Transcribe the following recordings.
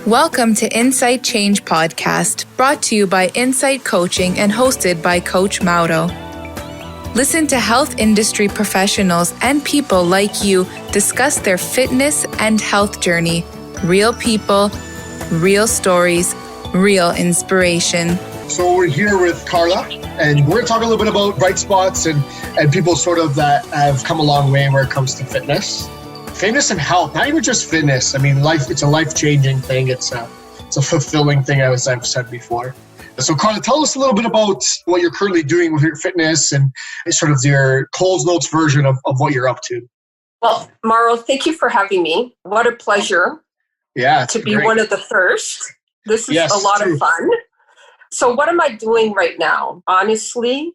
Welcome to Insight Change Podcast, brought to you by Insight Coaching and hosted by Coach Mauro. Listen to health industry professionals and people like you discuss their fitness and health journey. Real people, real stories, real inspiration. So we're here with Carla, and we're going to talk a little bit about bright spots and people sort of that have come a long way where it comes to fitness. Fitness and health, not even just fitness. I mean, it's a life-changing thing. It's a fulfilling thing, as I've said before. So Carla, tell us a little bit about what you're currently doing with your fitness and sort of your Coles Notes version of what you're up to. Well, Mauro, thank you for having me. What a pleasure to be great. One of the first. This is a lot of fun. So what am I doing right now? Honestly,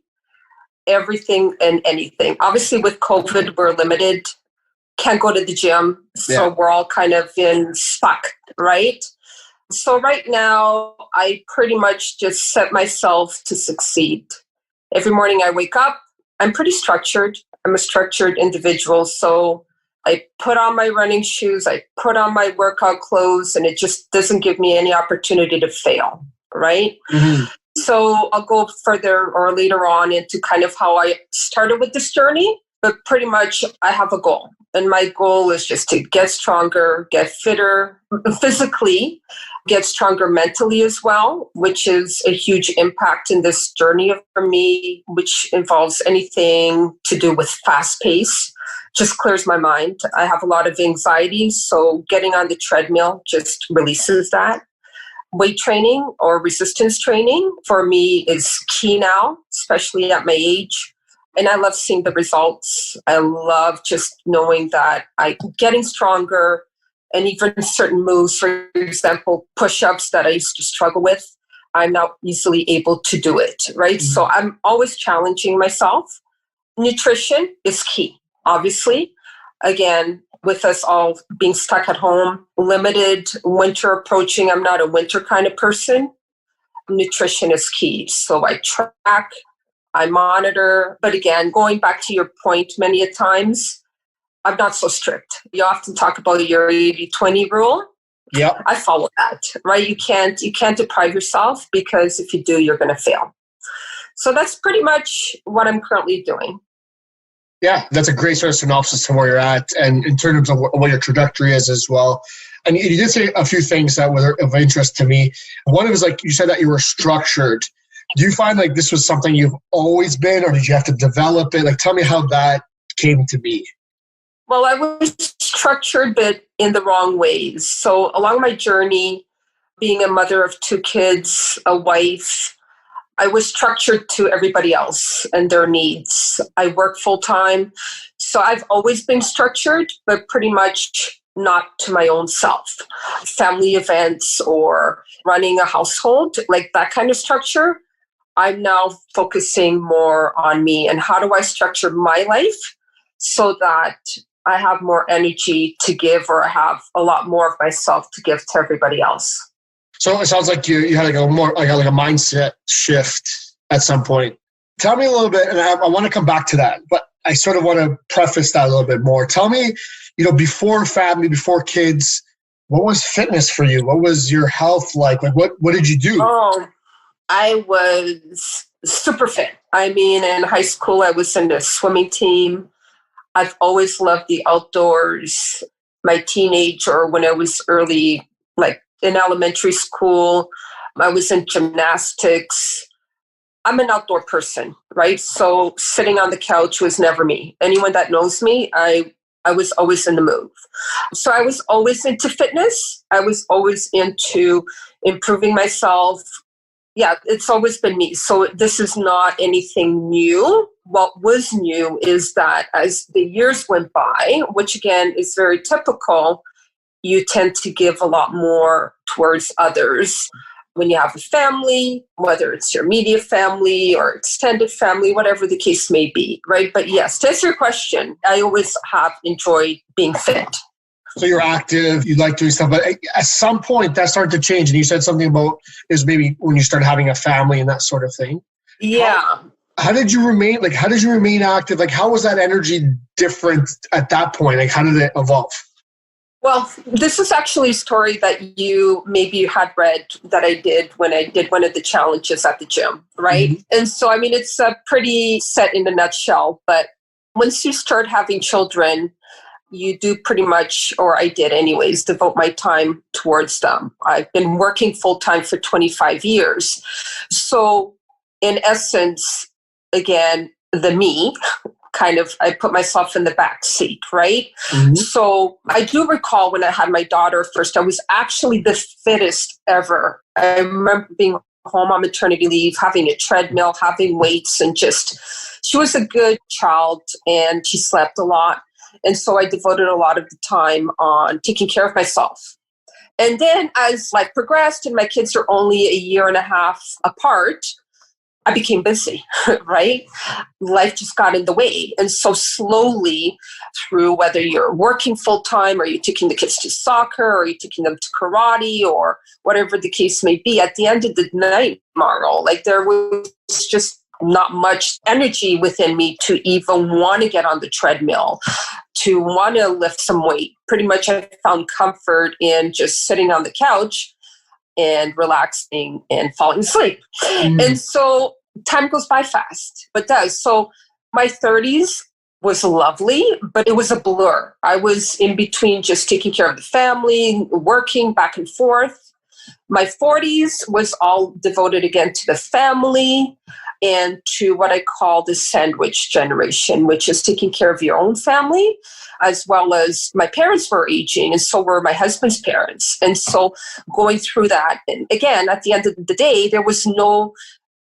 everything and anything. Obviously, with COVID, we're limited. Can't go to the gym. So we're all kind of stuck, right? So right now, I pretty much just set myself to succeed. Every morning I wake up, I'm pretty structured. I'm a structured individual. So I put on my running shoes, I put on my workout clothes, and it just doesn't give me any opportunity to fail, right? Mm-hmm. So I'll go further or later on into kind of how I started with this journey, but pretty much I have a goal. And my goal is just to get stronger, get fitter physically, get stronger mentally as well, which is a huge impact in this journey for me, which involves anything to do with fast pace. Just clears my mind. I have a lot of anxiety, so getting on the treadmill just releases that. Weight training or resistance training for me is key now, especially at my age. And I love seeing the results. I love just knowing that I'm getting stronger, and even certain moves, for example, push-ups that I used to struggle with, I'm now easily able to do it, right? Mm-hmm. So I'm always challenging myself. Nutrition is key, obviously. Again, with us all being stuck at home, limited, winter approaching, I'm not a winter kind of person. Nutrition is key. So I track, I monitor, but again, going back to your point many a times, I'm not so strict. You often talk about your 80-20 rule. Yeah, I follow that, right? You can't deprive yourself, because if you do, you're going to fail. So that's pretty much what I'm currently doing. Yeah, that's a great sort of synopsis of where you're at, and in terms of what your trajectory is as well. And you did say a few things that were of interest to me. One was like you said that you were structured. Do you find like this was something you've always been, or did you have to develop it? Like, tell me how that came to be. Well, I was structured, but in the wrong ways. So along my journey, being a mother of 2 kids, a wife, I was structured to everybody else and their needs. I work full time. So I've always been structured, but pretty much not to my own self. Family events or running a household, like that kind of structure, I'm now focusing more on me and how do I structure my life so that I have more energy to give, or I have a lot more of myself to give to everybody else. So it sounds like you had like a more like a mindset shift at some point. Tell me a little bit, and I want to come back to that, but I sort of want to preface that a little bit more. Tell me, before family, before kids, what was fitness for you? What was your health like? Like what did you do? Oh, I was super fit. I mean, in high school, I was in a swimming team. I've always loved the outdoors. My teenage, or when I was early, like in elementary school, I was in gymnastics. I'm an outdoor person, right? So sitting on the couch was never me. Anyone that knows me, I was always in the move. So I was always into fitness. I was always into improving myself. Yeah, it's always been me. So this is not anything new. What was new is that as the years went by, which again is very typical, you tend to give a lot more towards others. When you have a family, whether it's your immediate family or extended family, whatever the case may be, right? But yes, to answer your question, I always have enjoyed being fit. So you're active, you like doing stuff, but at some point that started to change. And you said something about is maybe when you started having a family and that sort of thing. Yeah. How did you remain active? Like, how was that energy different at that point? Like, how did it evolve? Well, this is actually a story that maybe you had read that I did when I did one of the challenges at the gym, right? Mm-hmm. And so, I mean, it's a pretty set in a nutshell, but once you start having children, you do pretty much, or I did anyways, devote my time towards them. I've been working full-time for 25 years. So in essence, again, I put myself in the back seat, right? Mm-hmm. So I do recall when I had my daughter first, I was actually the fittest ever. I remember being home on maternity leave, having a treadmill, having weights, and she was a good child and she slept a lot. And so I devoted a lot of the time on taking care of myself. And then as life progressed and my kids are only a year and a half apart, I became busy, right? Life just got in the way. And so slowly through whether you're working full time or you're taking the kids to soccer or you're taking them to karate or whatever the case may be, at the end of the night, Marlo, like there was just not much energy within me to even want to get on the treadmill, to want to lift some weight. Pretty much I found comfort in just sitting on the couch and relaxing and falling asleep. Mm. And so time goes by fast, but does. So my 30s was lovely, but it was a blur. I was in between just taking care of the family, working back and forth. My 40s was all devoted again to the family and to what I call the sandwich generation, which is taking care of your own family, as well as my parents were aging, and so were my husband's parents. And so going through that, and again, at the end of the day, there was no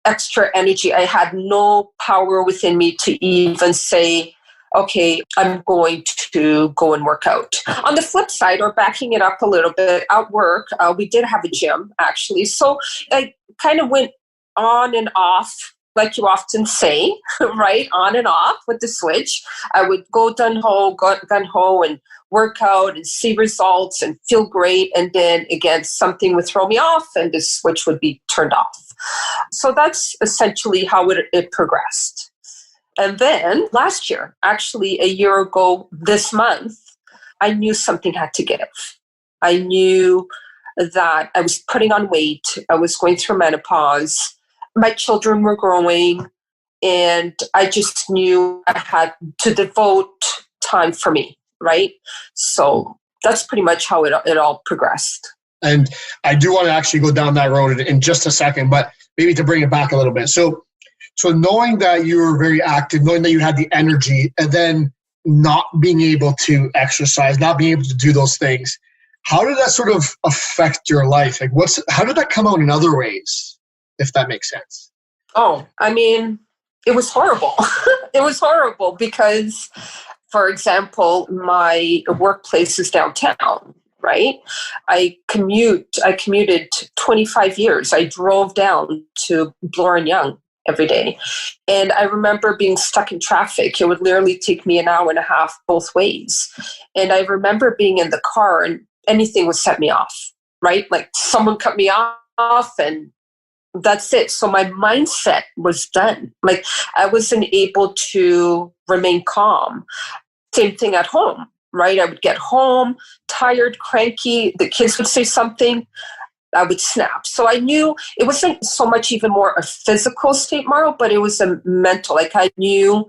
extra energy. I had no power within me to even say, okay, I'm going to go and work out. On the flip side, or backing it up a little bit, at work, we did have a gym, actually. So I kind of went on and off, like you often say, right? On and off with the switch. I would go gung-ho and work out and see results and feel great. And then again, something would throw me off and the switch would be turned off. So that's essentially how it progressed. And then last year, actually a year ago this month, I knew something had to give. I knew that I was putting on weight. I was going through menopause. My children were growing, and I just knew I had to devote time for me, right? So that's pretty much how it all progressed. And I do want to actually go down that road in just a second, but maybe to bring it back a little bit. So knowing that you were very active, knowing that you had the energy, and then not being able to exercise, not being able to do those things, how did that sort of affect your life? Like, how did that come out in other ways, if that makes sense? Oh, I mean, it was horrible. It was horrible because, for example, my workplace is downtown, right? I commuted 25 years. I drove down to Bloor and Yonge every day. And I remember being stuck in traffic. It would literally take me an hour and a half both ways. And I remember being in the car and anything would set me off, right? Like someone cut me off and that's it. So my mindset was done. Like I wasn't able to remain calm. Same thing at home, right? I would get home, tired, cranky. The kids would say something. I would snap. So I knew it wasn't so much even more a physical state, Marlo, but it was a mental. Like I knew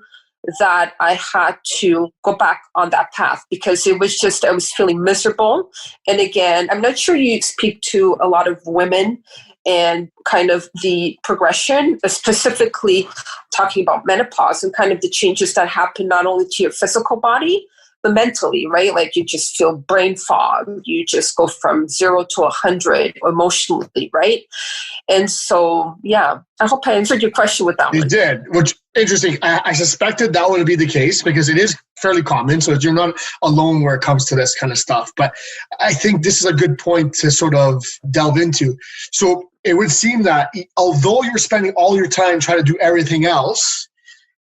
that I had to go back on that path because it was just, I was feeling miserable. And again, I'm not sure you speak to a lot of women and kind of the progression, specifically talking about menopause and kind of the changes that happen not only to your physical body, but mentally, right? Like you just feel brain fog. You just go from 0 to 100 emotionally, right? And so, yeah, I hope I answered your question with that one. You did, which interesting. I suspected that would be the case because it is fairly common. So you're not alone where it comes to this kind of stuff. But I think this is a good point to sort of delve into. So it would seem that although you're spending all your time trying to do everything else,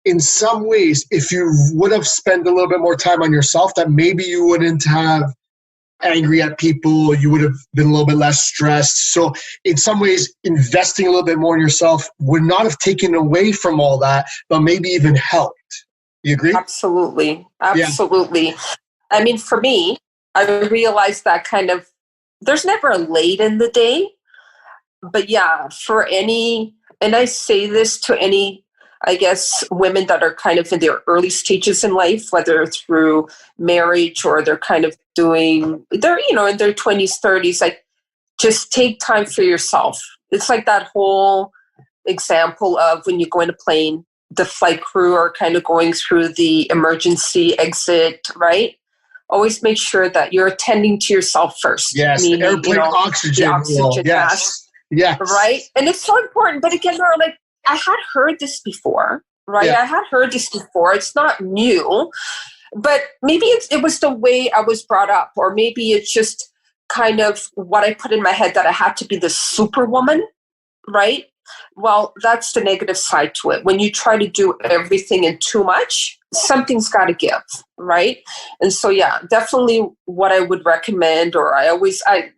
in some ways, if you would have spent a little bit more time on yourself, that maybe you wouldn't have angry at people, you would have been a little bit less stressed. So in some ways, investing a little bit more in yourself would not have taken away from all that, but maybe even helped. You agree? Absolutely. Absolutely. Yeah. I mean, for me, I realized that there's never a late in the day, but yeah, for any, and I say this to any, I guess, women that are kind of in their early stages in life, whether through marriage or they're kind of they're, in their 20s, 30s, like just take time for yourself. It's like that whole example of when you go in a plane, the flight crew are kind of going through the emergency exit, right? Always make sure that you're attending to yourself first. Yes, meaning, airplane oxygen. The oxygen mask. Yes. Right? And it's so important. But again, like, I had heard this before, right? Yeah. I had heard this before. It's not new. But maybe it was the way I was brought up, or maybe it's just kind of what I put in my head that I had to be the superwoman, right? Well, that's the negative side to it. When you try to do everything and too much, something's got to give, right? And so, yeah, definitely what I would recommend, or I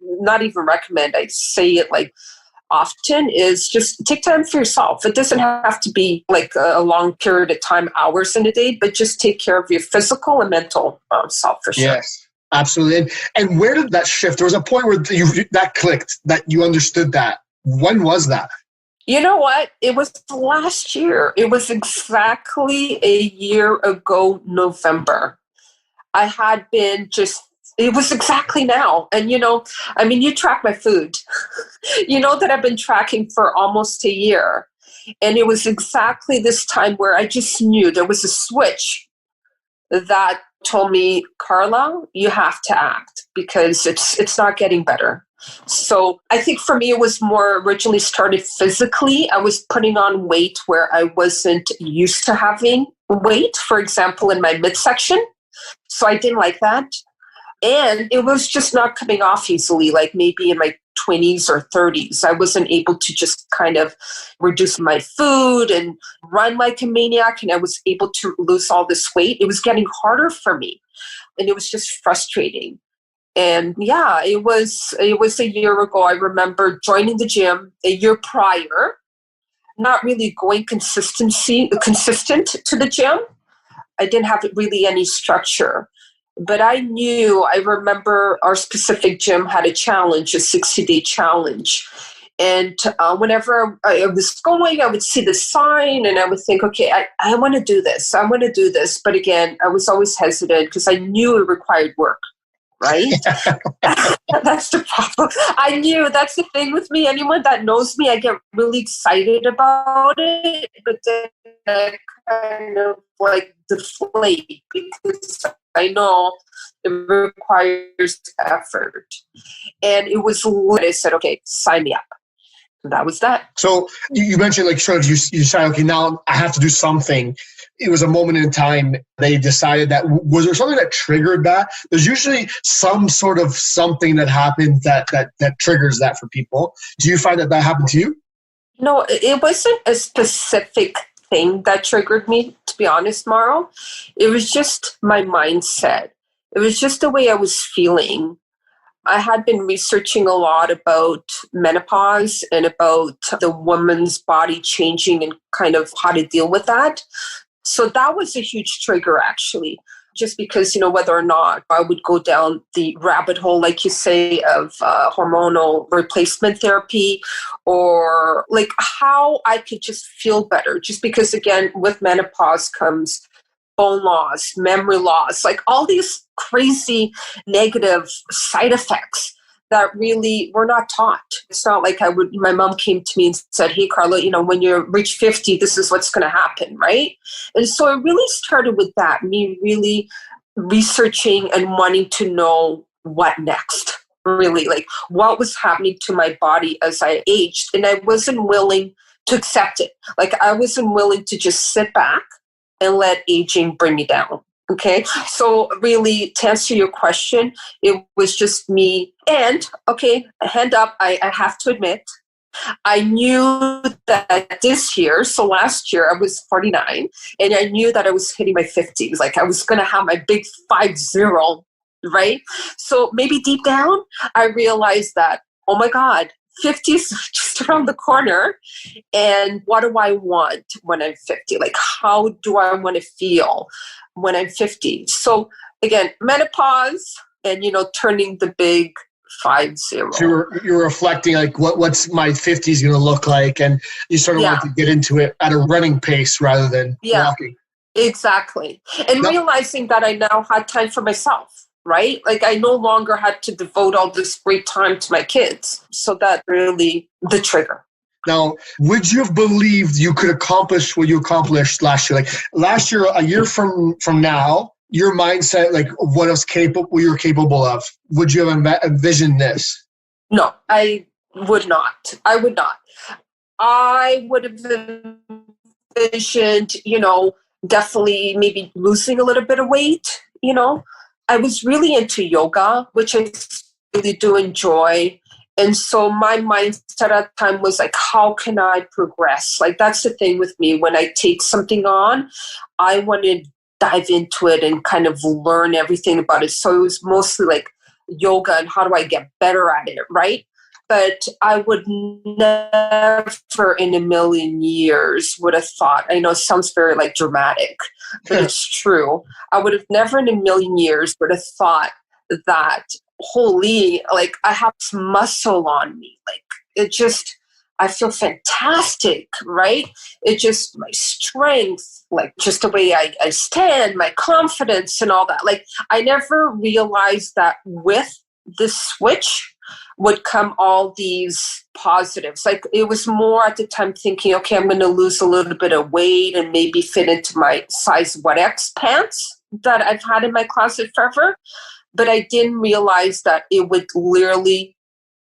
not even recommend, I say it like often, is just take time for yourself. It doesn't have to be like a long period of time, hours in a day, but just take care of your physical and mental self for sure. Yes, absolutely. And where did that shift? There was a point where that clicked, that you understood that. When was that? You know what? It was last year. It was exactly a year ago, November. I had been it was exactly now. And, you track my food. You know that I've been tracking for almost a year. And it was exactly this time where I just knew there was a switch that told me, Carla, you have to act because it's not getting better. So I think for me, it was more originally started physically. I was putting on weight where I wasn't used to having weight, for example, in my midsection. So I didn't like that. And it was just not coming off easily, like maybe in my 20s or 30s. I wasn't able to just kind of reduce my food and run like a maniac. And I was able to lose all this weight. It was getting harder for me. And it was just frustrating. And yeah, it was a year ago. I remember joining the gym a year prior, not really going consistent to the gym. I didn't have really any structure. But I remember our specific gym had a challenge, a 60-day challenge. And whenever I was going, I would see the sign and I would think, okay, I want to do this. I want to do this. But again, I was always hesitant because I knew it required work. Right? That's the problem. I knew that's the thing with me. Anyone that knows me, I get really excited about it, but then I kind of like deflate because I know it requires effort. And it was when I said, okay, sign me up. And that was that. So you mentioned like sort of you decided, okay, now I have to do something. It was a moment in time they decided that. Was there something that triggered that? There's usually some sort of something that happens that triggers that for people. Do you find that happened to you? No, it wasn't a specific thing that triggered me, to be honest, Mauro. It was just my mindset. It was just the way I was feeling. I had been researching a lot about menopause and about the woman's body changing and kind of how to deal with that. So that was a huge trigger, actually, just because, whether or not I would go down the rabbit hole, like you say, of hormonal replacement therapy, or like how I could just feel better. Just because, again, with menopause comes bone loss, memory loss, like all these crazy negative side effects that really were not taught. It's not like my mom came to me and said, hey, Carla, when you reach 50, this is what's going to happen, right? And so it really started with that, me really researching and wanting to know what next, really, like what was happening to my body as I aged. And I wasn't willing to accept it. Like I wasn't willing to just sit back and let aging bring me down. Okay. So really, to answer your question, it was just me. And okay, hand up, I have to admit, I knew that this year, so last year I was 49, and I knew that I was hitting my 50s. Like I was going to have my big 50, right? So maybe deep down, I realized that, oh my God, 50 is just around the corner. And what do I want when I'm 50? Like, how do I want to feel when I'm 50? So again, menopause, and, turning the big 50. So you're reflecting like what's my 50s going to look like, and you sort of want to get into it at a running pace rather than walking. Exactly. And realizing that I now had time for myself, right? Like I no longer had to devote all this great time to my kids. So that really the trigger. Now, would you have believed you could accomplish what you accomplished last year? Like last year, a year from now, your mindset, like what you're capable of, would you have envisioned this? No, I would not. I would not. I would have envisioned, definitely maybe losing a little bit of weight. I was really into yoga, which I really do enjoy. And so my mindset at the time was like, how can I progress? Like, that's the thing with me. When I take something on, I want to dive into it and kind of learn everything about it. So it was mostly like yoga and how do I get better at it, right? But I would never in a million years would have thought, I know it sounds very like dramatic, but it's true. I would have never in a million years would have thought that, holy, like I have some muscle on me. Like it just, I feel fantastic, right? It just, my strength, like just the way I stand, my confidence and all that. Like I never realized that with this switch would come all these positives. Like it was more at the time thinking, okay, I'm going to lose a little bit of weight and maybe fit into my size 1X pants that I've had in my closet forever. But I didn't realize that it would literally,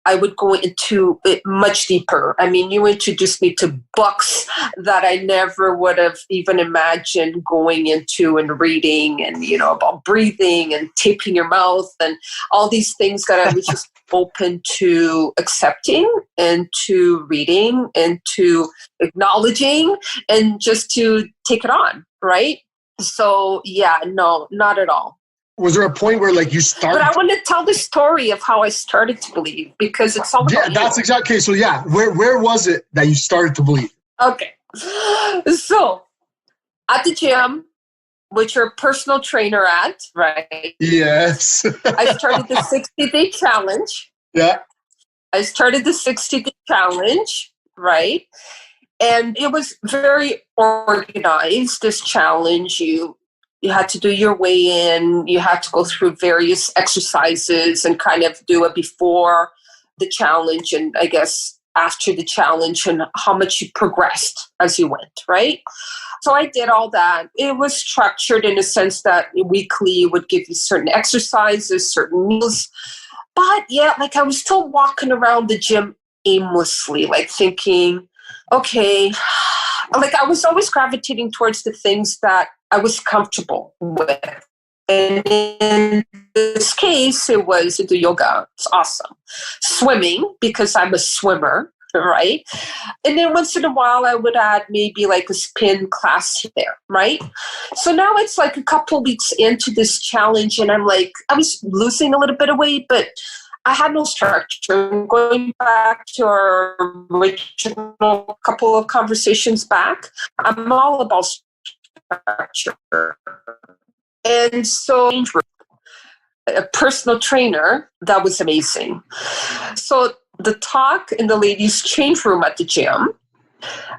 I would go into it much deeper. I mean, you introduced me to books that I never would have even imagined going into and reading and, about breathing and taping your mouth and all these things that I was just open to accepting and to reading and to acknowledging and just to take it on, right? So yeah, no, not at all. Was there a point where like you started? But I want to tell the story of how I started to believe because it's all about that's exactly. So yeah, where was it that you started to believe? Okay. So at the gym, which you're a personal trainer at, right? Yes. I started the 60-day challenge. Yeah. I started the 60-day challenge, right? And it was very organized, this challenge. You had to do your weigh-in. You had to go through various exercises and kind of do it before the challenge and I guess after the challenge and how much you progressed as you went, right? So I did all that. It was structured in a sense that weekly would give you certain exercises, certain meals. But yeah, like I was still walking around the gym aimlessly, like thinking, okay, like I was always gravitating towards the things that I was comfortable with. And in this case, it was the yoga. It's awesome. Swimming, because I'm a swimmer, right? And then once in a while, I would add maybe like a spin class there, right? So now it's like a couple weeks into this challenge, and I'm like, I was losing a little bit of weight, but I had no structure. Going back to our original couple of conversations back, I'm all about structure. And so a personal trainer, that was amazing. So the talk in the ladies' change room at the gym,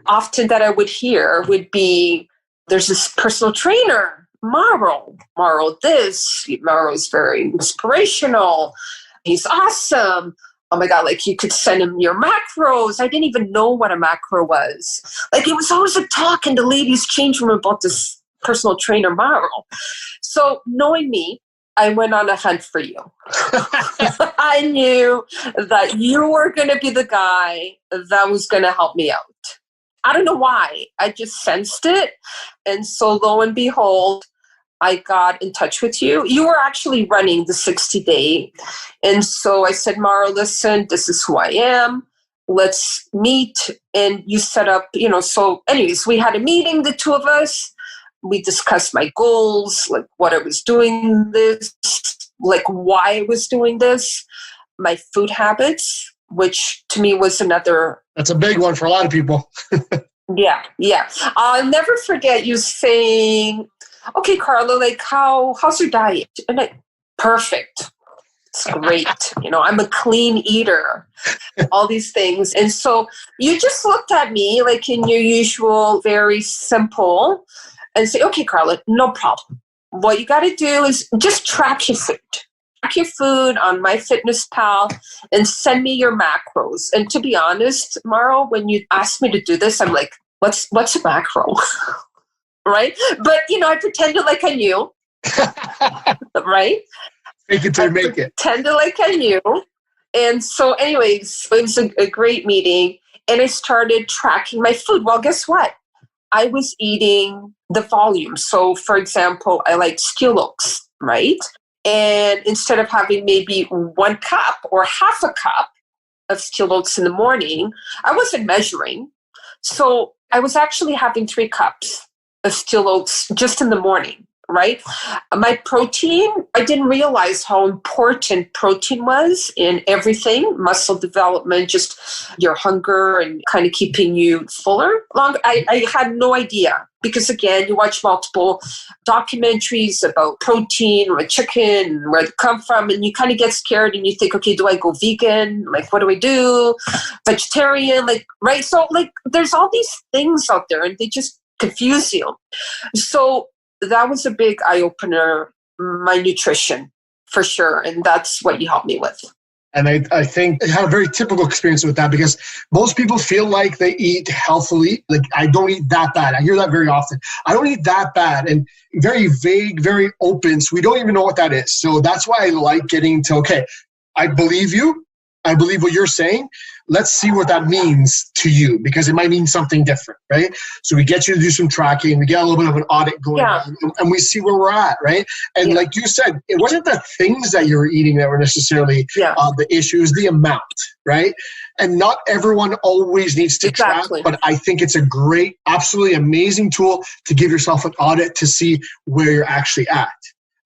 often that I would hear would be, there's this personal trainer, Mauro is very inspirational. He's awesome. Oh my God, like you could send him your macros. I didn't even know what a macro was. Like it was always a talk in the ladies' change room about this personal trainer, Mauro. So knowing me, I went on a hunt for you. I knew that you were going to be the guy that was going to help me out. I don't know why. I just sensed it. And so lo and behold, I got in touch with you. You were actually running the 60-day. And so I said, Mara, listen, this is who I am. Let's meet. And you set up, so anyways, we had a meeting, the two of us. We discussed my goals, like what I was doing this, like why I was doing this, my food habits, which to me was another. That's a big one for a lot of people. Yeah. I'll never forget you saying, okay, Carla, like how's your diet? And perfect. It's great. I'm a clean eater, all these things. And so you just looked at me like in your usual, very simple and say, okay, Carla, no problem. What you got to do is just track your food. Track your food on MyFitnessPal and send me your macros. And to be honest, Mauro, when you asked me to do this, I'm like, what's a macro? Right? But, I pretended like I knew. Right? Make it to make it. Pretended like I knew. And so anyways, it was a great meeting. And I started tracking my food. Well, guess what? I was eating the volume. So, for example, I like steel oaks, right? And instead of having maybe 1 cup or half a cup of steel oats in the morning, I wasn't measuring. So I was actually having 3 cups of steel oats just in the morning, right? My protein, I didn't realize how important protein was in everything, muscle development, just your hunger and kind of keeping you fuller. I had no idea because, again, you watch multiple documentaries about protein or chicken, where they come from, and you kind of get scared and you think, okay, do I go vegan? Like, what do I do? Vegetarian? Like, right? So, like, there's all these things out there and they just confuse you. So that was a big eye-opener, my nutrition, for sure. And that's what you helped me with. And I think I had a very typical experience with that because most people feel like they eat healthily. Like, I don't eat that bad. I hear that very often. I don't eat that bad. And very vague, very open. So we don't even know what that is. So that's why I like getting to, okay, I believe you. I believe what you're saying. Let's see what that means to you because it might mean something different, right? So we get you to do some tracking. We get a little bit of an audit going on and we see where we're at, right? And like you said, it wasn't the things that you were eating that were necessarily the issue, is the amount, right? And not everyone always needs to track, but I think it's a great, absolutely amazing tool to give yourself an audit to see where you're actually at.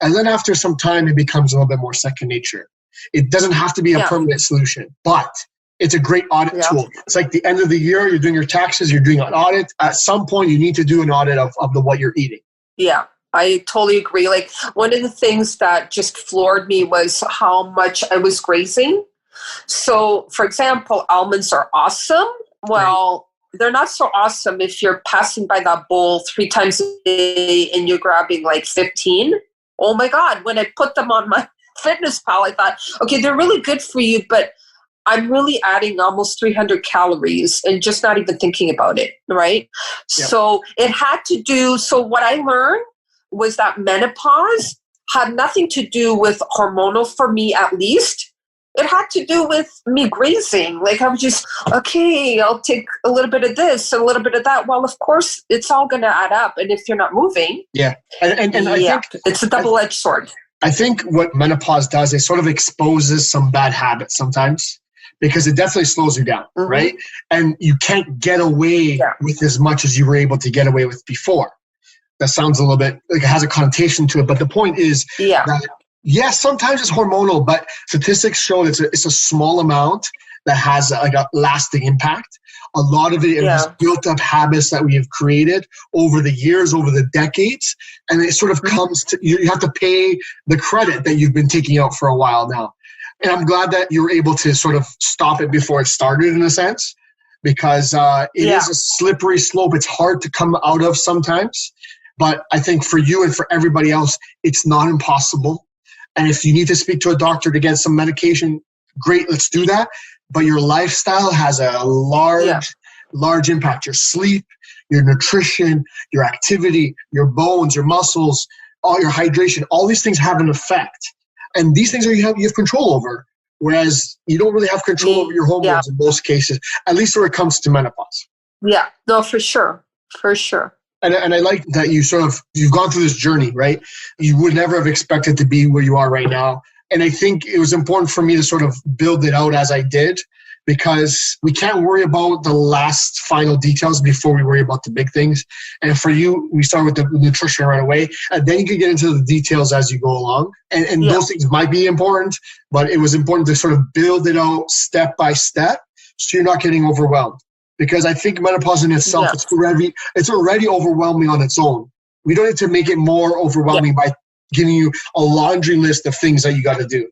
And then after some time, it becomes a little bit more second nature. It doesn't have to be a permanent solution, but it's a great audit tool. It's like the end of the year, you're doing your taxes, you're doing an audit. At some point, you need to do an audit of what you're eating. Yeah, I totally agree. Like, one of the things that just floored me was how much I was grazing. So, for example, almonds are awesome. Well, they're not so awesome if you're passing by that bowl 3 times a day and you're grabbing like 15. Oh my God, when I put them on my MyFitnessPal, I thought, okay, they're really good for you, but I'm really adding almost 300 calories and just not even thinking about it, right? Yep. So it had to do, so what I learned was that menopause had nothing to do with hormonal for me, at least. It had to do with me grazing. Like, I was just, okay, I'll take a little bit of this, a little bit of that. Well, of course, it's all going to add up. And if you're not moving, and I think it's a double-edged sword. I think what menopause does is sort of exposes some bad habits sometimes, because it definitely slows you down, right? And you can't get away with as much as you were able to get away with before. That sounds a little bit like it has a connotation to it, but the point is that sometimes it's hormonal, but statistics show it's a small amount that has like a lasting impact. A lot of it is built up habits that we have created over the years, over the decades, and it sort of comes to, you have to pay the credit that you've been taking out for a while now. And I'm glad that you were able to sort of stop it before it started, in a sense, because it is a slippery slope. It's hard to come out of sometimes. But I think for you and for everybody else, it's not impossible. And if you need to speak to a doctor to get some medication, great, let's do that. But your lifestyle has a large impact. Your sleep, your nutrition, your activity, your bones, your muscles, all your hydration, all these things have an effect. And these things you have control over, whereas you don't really have control over your hormones in most cases, at least when it comes to menopause. Yeah, no, for sure. For sure. And I like that you've gone through this journey, right? You would never have expected to be where you are right now. And I think it was important for me to sort of build it out as I did, because we can't worry about the last final details before we worry about the big things. And for you, we start with the nutrition right away, and then you can get into the details as you go along. And those things might be important, but it was important to sort of build it out step by step so you're not getting overwhelmed. Because I think menopause in itself, it's already overwhelming on its own. We don't need to make it more overwhelming by giving you a laundry list of things that you got to do.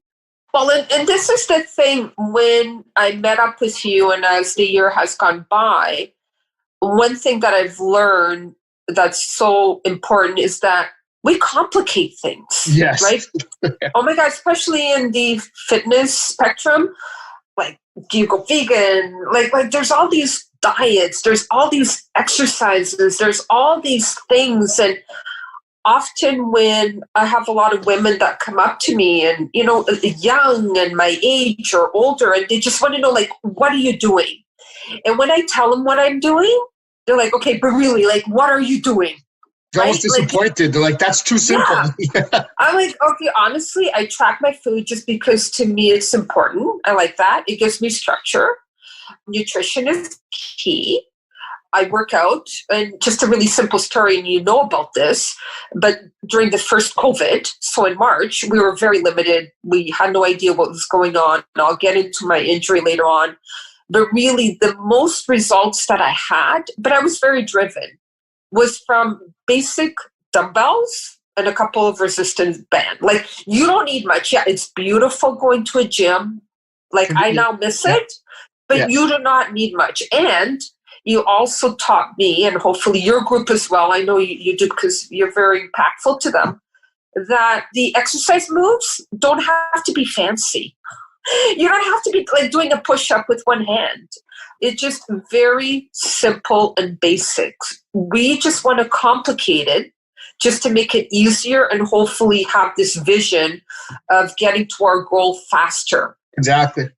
Well, and this is the thing, when I met up with you and as the year has gone by, one thing that I've learned that's so important is that we complicate things. Yes. Right? Oh my God, especially in the fitness spectrum, like, do you go vegan? Like there's all these diets, there's all these exercises, there's all these things. And often when I have a lot of women that come up to me and, young and my age or older, and they just want to know, like, what are you doing? And when I tell them what I'm doing, they're like, okay, but really, like, what are you doing? They're almost disappointed. They're like, that's too simple. Yeah. I'm like, okay, honestly, I track my food just because to me it's important. I like that. It gives me structure. Nutrition is key. I work out, and just a really simple story, and you know about this, but during the first COVID, so in March, we were very limited. We had no idea what was going on. And I'll get into my injury later on. But really, the most results that I had, but I was very driven, was from basic dumbbells and a couple of resistance bands. Like, you don't need much. Yeah, it's beautiful going to a gym. Like, I now miss it, but you do not need much. And you also taught me, and hopefully your group as well, I know you do because you're very impactful to them, that the exercise moves don't have to be fancy. You don't have to be like doing a push-up with one hand. It's just very simple and basic. We just want to complicate it just to make it easier and hopefully have this vision of getting to our goal faster. Exactly.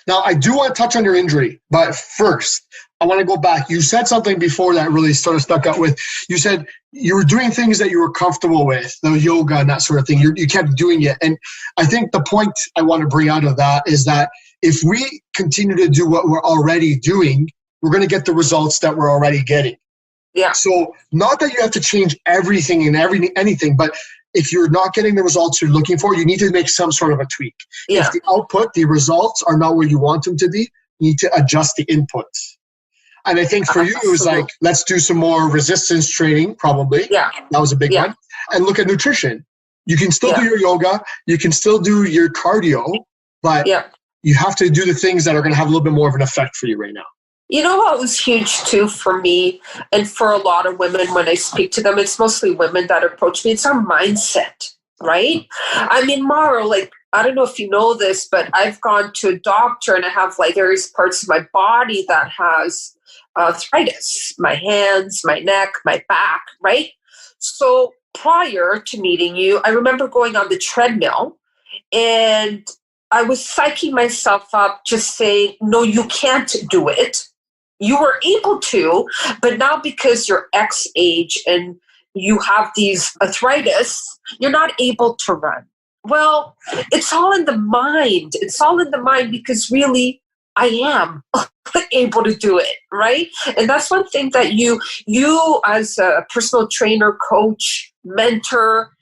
Now, I do want to touch on your injury, but first, I want to go back. You said something before that really sort of stuck out with. You said you were doing things that you were comfortable with, the yoga and that sort of thing. You kept doing it. And I think the point I want to bring out of that is that if we continue to do what we're already doing, we're going to get the results that we're already getting. Yeah. So not that you have to change everything and anything, but if you're not getting the results you're looking for, you need to make some sort of a tweak. Yeah. If the output, the results are not where you want them to be, you need to adjust the inputs. And I think for you, it was like, let's do some more resistance training, probably. Yeah. That was a big one. And look at nutrition. You can still do your yoga. You can still do your cardio, but you have to do the things that are going to have a little bit more of an effect for you right now. You know what was huge too for me and for a lot of women when I speak to them, it's mostly women that approach me. It's our mindset, right? I mean, Mauro, like, I don't know if you know this, but I've gone to a doctor and I have like various parts of my body that has arthritis, my hands, my neck, my back, right? So prior to meeting you, I remember going on the treadmill and I was psyching myself up, just saying, no, you can't do it. You were able to, but now because you're X age and you have these arthritis, you're not able to run. Well, it's all in the mind. It's all in the mind because really I am able to do it, right? And that's one thing that you as a personal trainer, coach, mentor,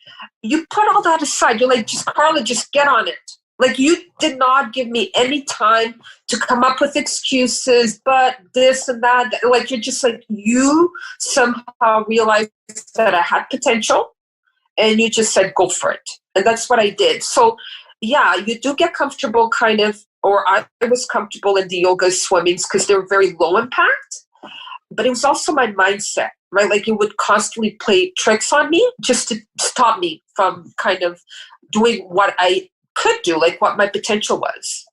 you put all that aside. You're like, just Carla, just get on it. Like, you did not give me any time to come up with excuses, but this and that. Like, you're just like, you somehow realized that I had potential and you just said, go for it. And that's what I did. So yeah, you do get comfortable kind of, or I was comfortable in the yoga swimmings because they were very low impact, but it was also my mindset, right? Like, it would constantly play tricks on me just to stop me from kind of doing what I could do, like what my potential was.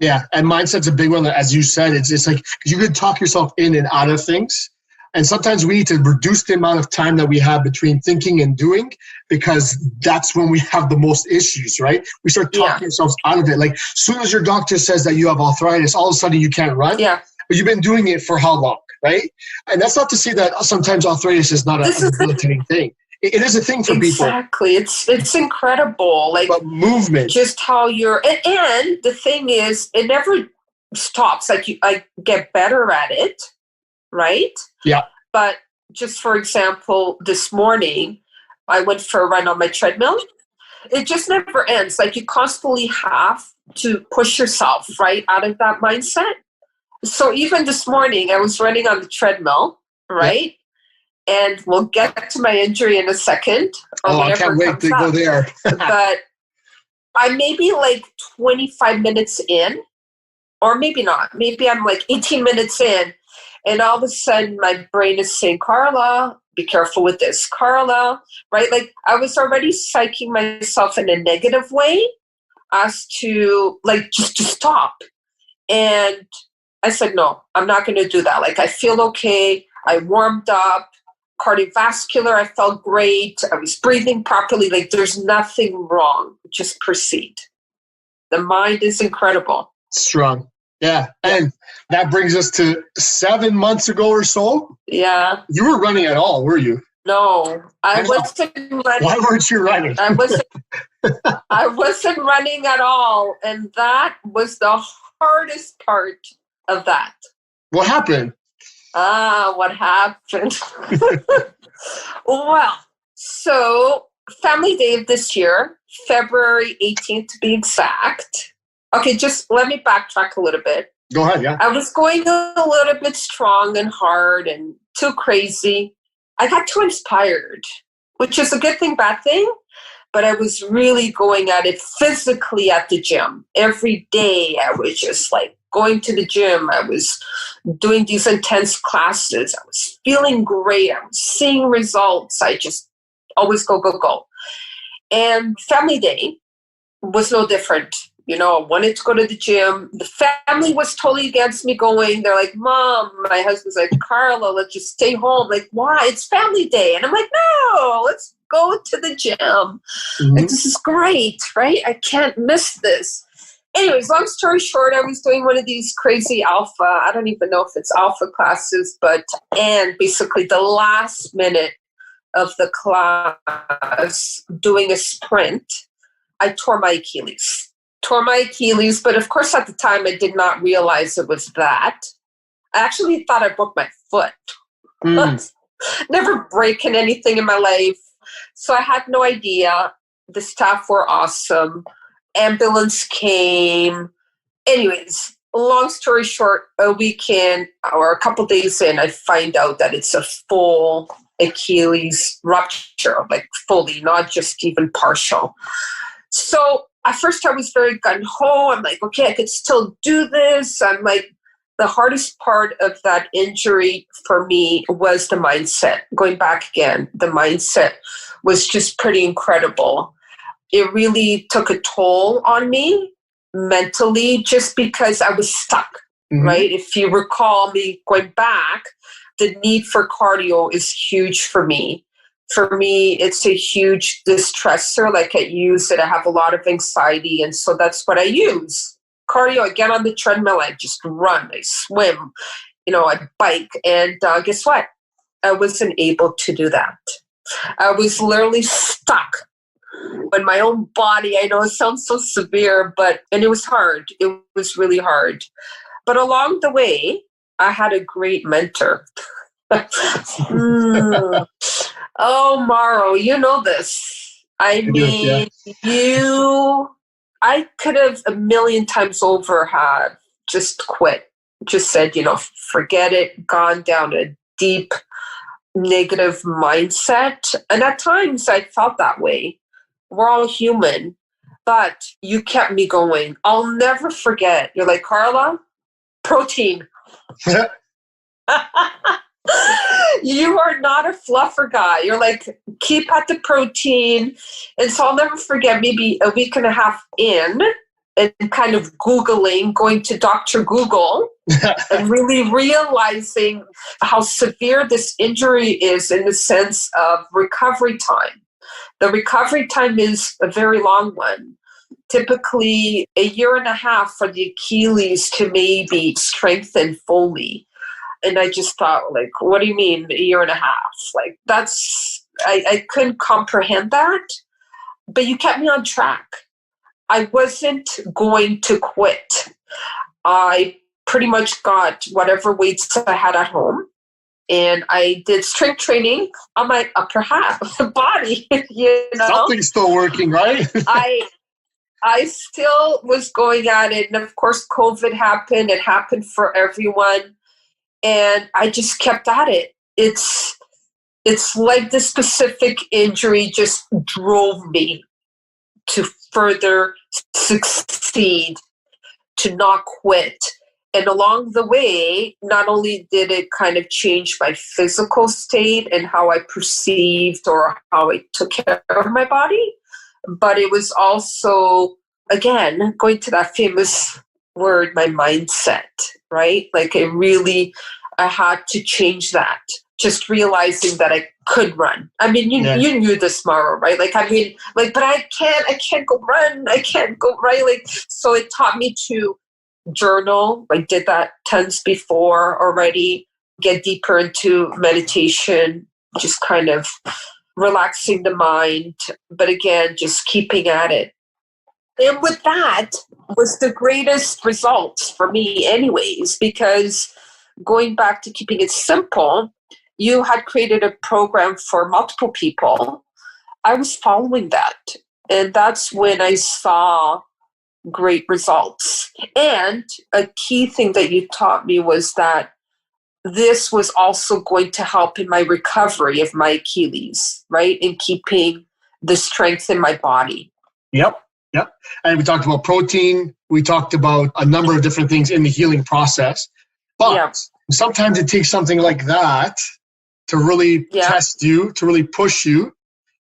Yeah, and mindset's a big one. As you said, it's like you could talk yourself in and out of things. And sometimes we need to reduce the amount of time that we have between thinking and doing, because that's when we have the most issues, right? We start talking ourselves out of it. Like, as soon as your doctor says that you have arthritis, all of a sudden you can't run. Yeah. But you've been doing it for how long, right? And that's not to say that sometimes arthritis is not a debilitating thing. It is a thing for people. Exactly. It's incredible. Like, but movement. Just how you're, and the thing is, it never stops. Like, I get better at it, right? Yeah. But just for example, this morning, I went for a run on my treadmill. It just never ends. Like, you constantly have to push yourself, right, out of that mindset. So even this morning, I was running on the treadmill, right? Yeah. And we'll get to my injury in a second. I can't wait to go there. But I'm maybe like 25 minutes in, or maybe not. Maybe I'm like 18 minutes in, and all of a sudden my brain is saying, Carla, be careful with this. Carla, right? Like I was already psyching myself in a negative way as to like, just to stop. And I said, no, I'm not going to do that. Like I feel okay. I warmed up. Cardiovascular, I felt great. I was breathing properly. Like there's nothing wrong. Just proceed. The mind is incredible. Strong. Yeah. And that brings us to 7 months ago or so. Yeah. You were running at all, were you? No, I wasn't running. Why weren't you running? I wasn't running at all. And that was the hardest part of that. What happened? What happened? Well, so family day of this year, February 18th to be exact. Okay, just let me backtrack a little bit. Go ahead, yeah. I was going a little bit strong and hard and too crazy. I got too inspired, which is a good thing, bad thing. But I was really going at it physically at the gym. Every day I was just like going to the gym. I was doing these intense classes. I was feeling great. I was seeing results. I just always go, go, go. And family day was no different. You know, I wanted to go to the gym. The family was totally against me going. They're like, Mom, my husband's like, Carla, let's just stay home. Like, why? It's family day. And I'm like, no, let's go to the gym. Mm-hmm. Like, this is great, right? I can't miss this. Anyways, long story short, I was doing one of these crazy alpha, I don't even know if it's alpha classes, and basically the last minute of the class doing a sprint, I tore my Achilles. But of course at the time I did not realize it was that. I actually thought I broke my foot. Never breaking anything in my life. So I had no idea. The staff were awesome. Ambulance came. Anyways, long story short, a weekend or a couple days in, I find out that it's a full Achilles rupture, like fully, not just even partial. So at first I was very gung-ho. I'm like, okay, I could still do this. I'm like, the hardest part of that injury for me was the mindset. Going back again, the mindset was just pretty incredible. It really took a toll on me mentally just because I was stuck, right? If you recall me going back, the need for cardio is huge for me. For me, it's a huge distressor. Like I use it, I have a lot of anxiety, and so that's what I use. Cardio, I get on the treadmill, I just run, I swim, I bike, and guess what? I wasn't able to do that. I was literally stuck in my own body. I know it sounds so severe, and it was hard. It was really hard. But along the way, I had a great mentor. Oh, Mauro, you know this. I mean, I could have a million times over had just quit, just said, forget it, gone down a deep negative mindset. And at times I felt that way. We're all human, but you kept me going. I'll never forget. You're like, Carla, protein. You are not a fluffer guy. You're like, keep at the protein. And so I'll never forget, maybe a week and a half in and kind of Googling, going to Dr. Google and really realizing how severe this injury is in the sense of recovery time. The recovery time is a very long one. Typically a year and a half for the Achilles to maybe strengthen fully. And I just thought, like, what do you mean a year and a half? Like, I couldn't comprehend that. But you kept me on track. I wasn't going to quit. I pretty much got whatever weights I had at home. And I did strength training on my upper half body. Something's still working, right? I still was going at it. And of course, COVID happened. It happened for everyone. And I just kept at it. It's like the specific injury just drove me to further succeed, to not quit. And along the way, not only did it kind of change my physical state and how I perceived or how I took care of my body, but it was also, again, going to that famous word, my mindset, right? Like I had to change that. Just realizing that I could run. I mean, you knew this, Mauro, right? Like, I mean, like, but I can't go run. I can't go, right? Like, so it taught me to journal. I did that tons before already, get deeper into meditation, just kind of relaxing the mind. But again, just keeping at it. And with that was the greatest results for me anyways, because going back to keeping it simple, you had created a program for multiple people. I was following that. And that's when I saw great results. And a key thing that you taught me was that this was also going to help in my recovery of my Achilles, right? In keeping the strength in my body. Yep. And we talked about protein. We talked about a number of different things in the healing process. But sometimes it takes something like that to really test you, to really push you.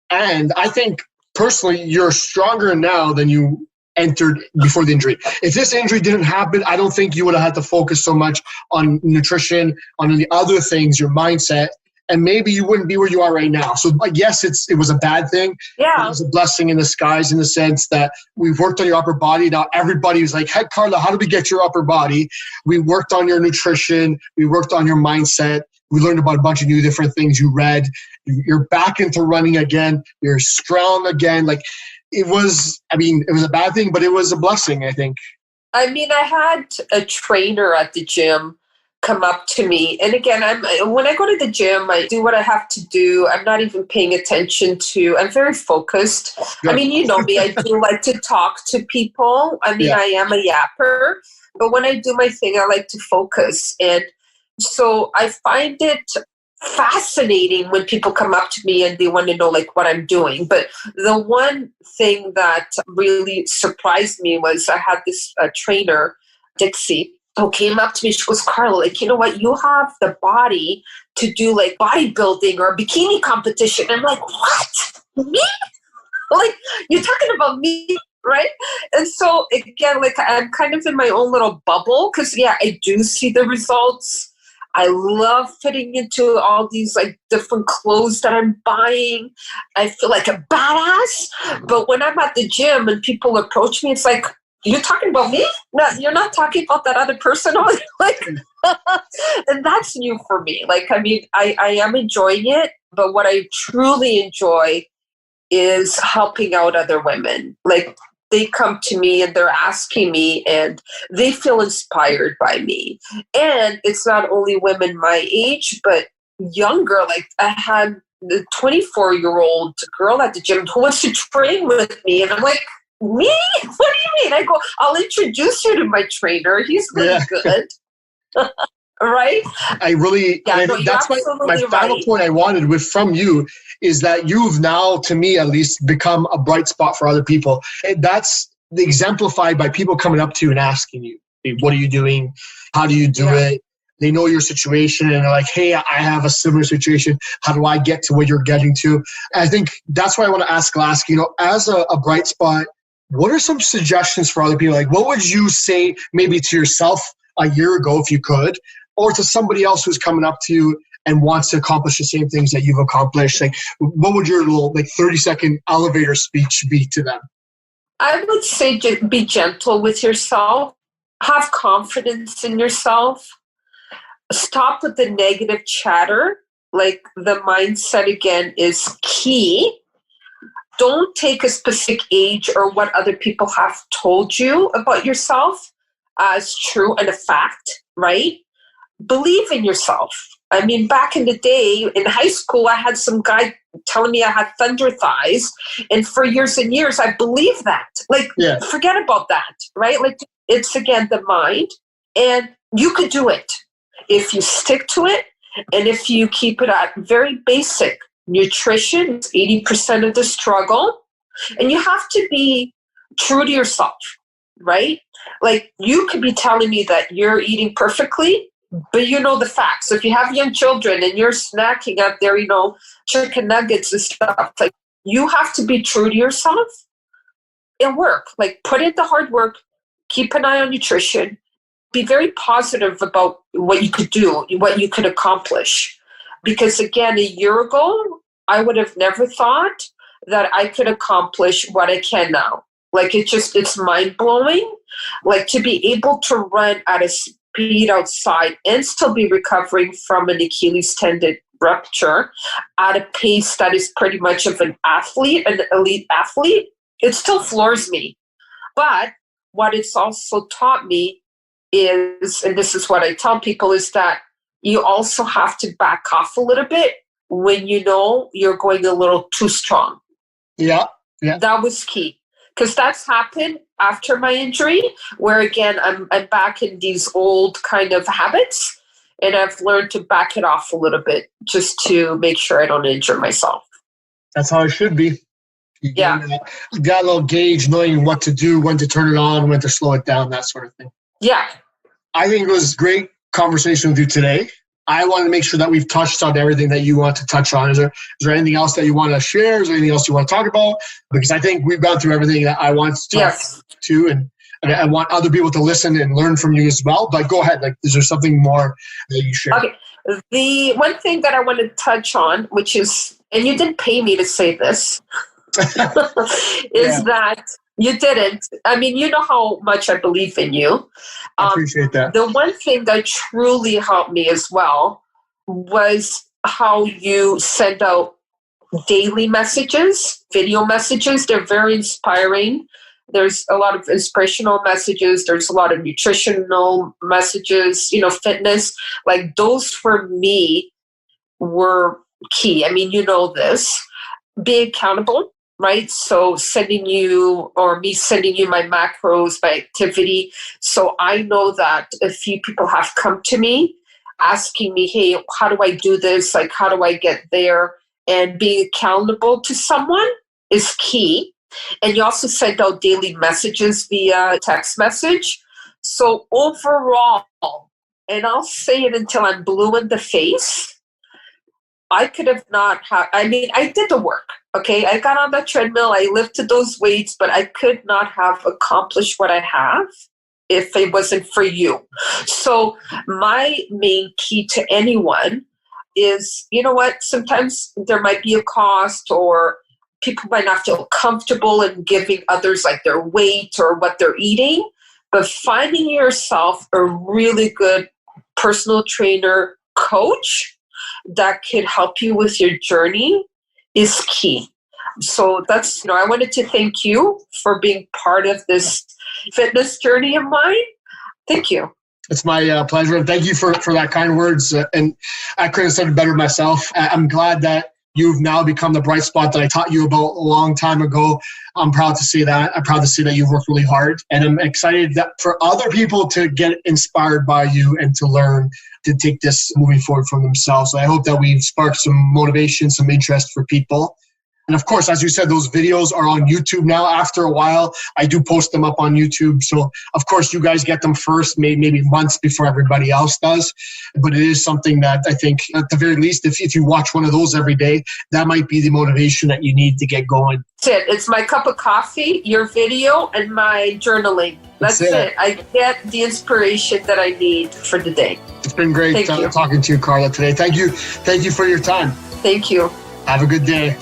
And I think personally, you're stronger now than you entered before the injury. If this injury didn't happen, I don't think you would have had to focus so much on nutrition, on the other things, your mindset, and maybe you wouldn't be where you are right now. So like, yes, it was a bad thing. Yeah. It was a blessing in disguise in the sense that we've worked on your upper body. Now everybody was like, hey, Carla, how do we get your upper body? We worked on your nutrition. We worked on your mindset. We learned about a bunch of new different things you read. You're back into running again. You're strong again. Like it was a bad thing, but it was a blessing, I think. I mean, I had a trainer at the gym come up to me. And again, when I go to the gym, I do what I have to do. I'm not even paying attention to, I'm very focused. Good. I mean, you know me, I do like to talk to people. I mean, I am a yapper, but when I do my thing, I like to focus. And so I find it fascinating when people come up to me and they want to know like what I'm doing. But the one thing that really surprised me was I had this trainer, Dixie, who came up to me. She goes, Carla, like, you know what? You have the body to do like bodybuilding or a bikini competition. I'm like, what? Me? Like, you're talking about me, right? And so again, like I'm kind of in my own little bubble because I do see the results. I love fitting into all these like different clothes that I'm buying. I feel like a badass. But when I'm at the gym and people approach me, it's like, you're talking about me? No, you're not talking about that other person. Like, and that's new for me. Like, I mean, I am enjoying it, but what I truly enjoy is helping out other women. Like, they come to me and they're asking me and they feel inspired by me. And it's not only women my age, but younger. Like, I had the 24-year-old girl at the gym who wants to train with me. And I'm like, me? What do you mean? I go, I'll introduce you to my trainer. He's really good. Right? I really, that's my final point I wanted from you is that you've now, to me at least, become a bright spot for other people. And that's exemplified by people coming up to you and asking you, hey, what are you doing? How do you do it? They know your situation and they're like, hey, I have a similar situation. How do I get to where you're getting to? And I think that's why I want to ask Lasky, as a bright spot, what are some suggestions for other people? Like, what would you say maybe to yourself a year ago, if you could, or to somebody else who's coming up to you and wants to accomplish the same things that you've accomplished? Like, what would your little 30-second elevator speech be to them? I would say be gentle with yourself. Have confidence in yourself. Stop with the negative chatter. Like, the mindset, again, is key. Don't take a specific age or what other people have told you about yourself as true and a fact, right? Believe in yourself. I mean, back in the day in high school, I had some guy telling me I had thunder thighs. And for years and years, I believed that. Like, forget about that, right? Like, it's, again, the mind. And you could do it if you stick to it and if you keep it at very basic. Nutrition is 80% of the struggle. And you have to be true to yourself, right? Like you could be telling me that you're eating perfectly, but you know the facts. So if you have young children and you're snacking out there, chicken nuggets and stuff, like you have to be true to yourself and work. Like put in the hard work, keep an eye on nutrition, be very positive about what you could do, what you could accomplish. Because again, a year ago, I would have never thought that I could accomplish what I can now. Like it's mind blowing. Like to be able to run at a speed outside and still be recovering from an Achilles tendon rupture at a pace that is pretty much of an elite athlete, it still floors me. But what it's also taught me is, and this is what I tell people, is that you also have to back off a little bit when you know you're going a little too strong. Yeah. That was key. Because that's happened after my injury, where again, I'm back in these old kind of habits. And I've learned to back it off a little bit just to make sure I don't injure myself. That's how it should be. You got a little gauge, knowing what to do, when to turn it on, when to slow it down, that sort of thing. Yeah. I think it was a great conversation with you today. I want to make sure that we've touched on everything that you want to touch on. Is there anything else that you want to share? Is there anything else you want to talk about? Because I think we've gone through everything that I want to talk to, and I want other people to listen and learn from you as well. But go ahead. Like, is there something more that you share? Okay. The one thing that I want to touch on, which is, and you didn't pay me to say this, is that you didn't. I mean, you know how much I believe in you. I appreciate that. The one thing that truly helped me as well was how you send out daily messages, video messages. They're very inspiring. There's a lot of inspirational messages. There's a lot of nutritional messages, fitness. Like those for me were key. I mean, you know this. Be accountable, right? So sending you or me sending you my macros, my activity. So I know that a few people have come to me asking me, hey, how do I do this? Like, how do I get there? And being accountable to someone is key. And you also send out daily messages via text message. So overall, and I'll say it until I'm blue in the face, I could have not I did the work, okay? I got on that treadmill, I lifted those weights, but I could not have accomplished what I have if it wasn't for you. So my main key to anyone is, you know what, sometimes there might be a cost or people might not feel comfortable in giving others like their weight or what they're eating, but finding yourself a really good personal trainer coach that could help you with your journey is key. So that's, I wanted to thank you for being part of this fitness journey of mine. Thank you. It's my pleasure. And thank you for that kind words. And I couldn't have said it better myself. I'm glad that you've now become the bright spot that I taught you about a long time ago. I'm proud to see that. I'm proud to see that you've worked really hard. And I'm excited that for other people to get inspired by you and to learn to take this moving forward from themselves. So I hope that we've sparked some motivation, some interest for people. And of course, as you said, those videos are on YouTube now. After a while, I do post them up on YouTube. So of course, you guys get them first, maybe months before everybody else does. But it is something that I think, at the very least, if you watch one of those every day, that might be the motivation that you need to get going. That's it. It's my cup of coffee, your video, and my journaling. That's it. I get the inspiration that I need for the day. It's been great talking to you, Carla, today. Thank you for your time. Thank you. Have a good day.